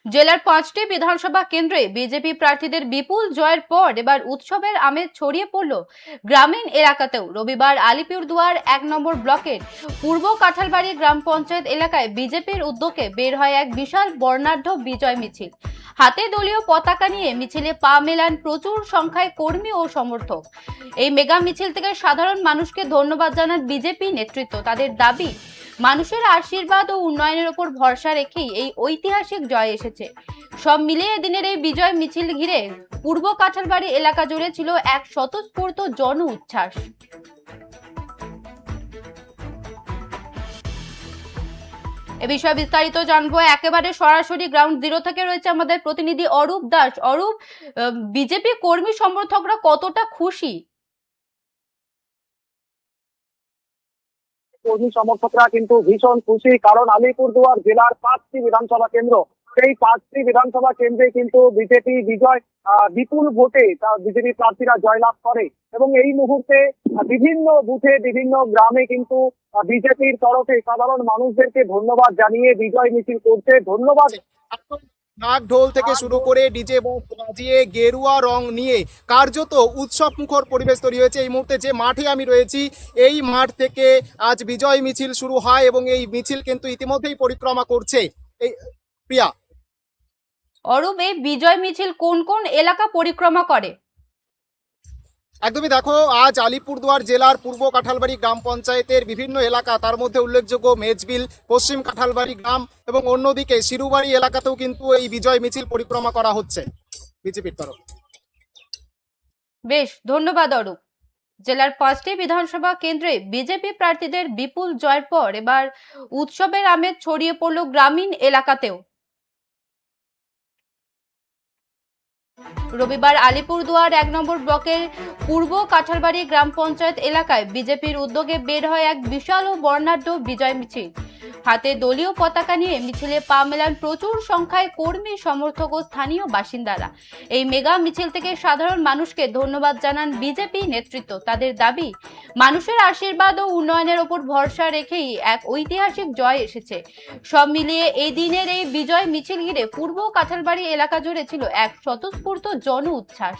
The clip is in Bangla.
জেলার 5টি বিধানসভা কেন্দ্রে বিজেপি প্রার্থীদের বিপুল জয়ের পর এবার উৎসবের আমেজ ছড়িয়ে পড়ল গ্রামীণ এলাকাতেও। রবিবার আলিপুরদুয়ার 1 নম্বর ব্লকের পূর্ব কাঁঠালবাড়ি গ্রাম পঞ্চায়েত এলাকায় বিজেপির উদ্যোগে বের হয় এক বিশাল বর্ণাঢ্য বিজয় মিছিল। হাতে দলীয় পতাকা নিয়ে মিছিলে পা মেলান প্রচুর সংখ্যায় কর্মী ও সমর্থক। এই মেগা মিছিল থেকে সাধারণ মানুষকে ধন্যবাদ জানান বিজেপি নেতৃত্ব। তাদের দাবি, মানুষের আশীর্বাদ ও উন্নয়নের উপর ভরসা রেখেই এই ঐতিহাসিক জয় এসেছে। সব মিলিয়ে দিনের এই বিজয় মিছিল ঘিরে পূর্ব কাঁঠালবাড়ি এলাকা জুড়ে ছিল এক স্বতঃস্ফূর্ত জন উচ্ছ্বাস। এ বিষয়ে বিস্তারিত জানবো একেবারে সরাসরি গ্রাউন্ড জিরো থেকে রয়েছে আমাদের প্রতিনিধি অরূপ দাস। অরূপ, বিজেপি কর্মী সমর্থকরা কতটা খুশি? কর্মী সমর্থকরা কিন্তু ভীষণ খুশি, কারণ আলিপুরদুয়ার জেলার 5টি বিধানসভা কেন্দ্র, সেই 5টি বিধানসভা কেন্দ্রে কিন্তু বিজেপি বিজয় বিপুল ভোটে বিজেপি প্রার্থীরা জয়লাভ করে। এবং এই মুহূর্তে বিভিন্ন বুথে বিভিন্ন গ্রামে কিন্তু বিজেপির তরফে সাধারণ মানুষদেরকে ধন্যবাদ জানিয়ে বিজয় মিছিল করছে। ধন্যবাদ ঢাক ঢোল থেকে শুরু করে ডিজে বক্স বাজিয়ে গেরুয়া রং নিয়ে কার্যত উৎসব মুখর পরিবেশ তৈরি হয়েছে। এই মুহূর্তে যে মাঠে আমি রয়েছি, এই মাঠ থেকে আজ বিজয় মিছিল শুরু হয় এবং এই মিছিল কিন্তু ইতিমধ্যেই পরিক্রমা করছে। এই প্রিয়া, অরূপ, এই বিজয় মিছিল কোন কোন এলাকা পরিক্রমা করে? একদমই দেখো, আজ আলিপুরদুয়ার জেলার পূর্ব কাঁঠালবাড়ি গ্রাম পঞ্চায়েতের বিভিন্ন এলাকা, তার মধ্যে উল্লেখযোগ্য মেজবিল, পশ্চিম কাঁঠালবাড়ি গ্রাম এবং অন্যদিকে শিরুবাড়ি এলাকাতেও কিন্তু এই বিজয় মিছিল পরিক্রমা করা হচ্ছে বিজেপির তরফ। বেশ, ধন্যবাদ অরূপ। জেলার 5টি বিধানসভা কেন্দ্রে বিজেপি প্রার্থীদের বিপুল জয়ের পর এবার উৎসবের আমেজ ছড়িয়ে পড়ল গ্রামীণ এলাকাতেও। রবিবার আলিপুরদুয়ার 1 নম্বর ব্লকের পূর্ব কাঁঠালবাড়ি গ্রাম পঞ্চায়েত এলাকায় বিজেপির উদ্যোগে বের হয় এক বিশাল ও বর্ণাঢ্য বিজয় মিছিল। হাতে দলীয় পতাকা নিয়ে মিছিলে পা মেলান প্রচুর সংখ্যায় কর্মী, সমর্থক ও স্থানীয় বাসিন্দারা। এই মেগা মিছিল থেকে সাধারণ মানুষকে ধন্যবাদ জানান বিজেপি নেতৃত্ব। তাদের দাবি, মানুষের আশীর্বাদ ও উন্নয়নের ওপর ভরসা রেখেই এক ঐতিহাসিক জয় এসেছে। সব মিলিয়ে এই দিনের এই বিজয় মিছিল ঘিরে পূর্ব কাঁঠালবাড়ি এলাকা জুড়ে ছিল এক স্বতঃস্ফূর্ত জন উচ্ছ্বাস।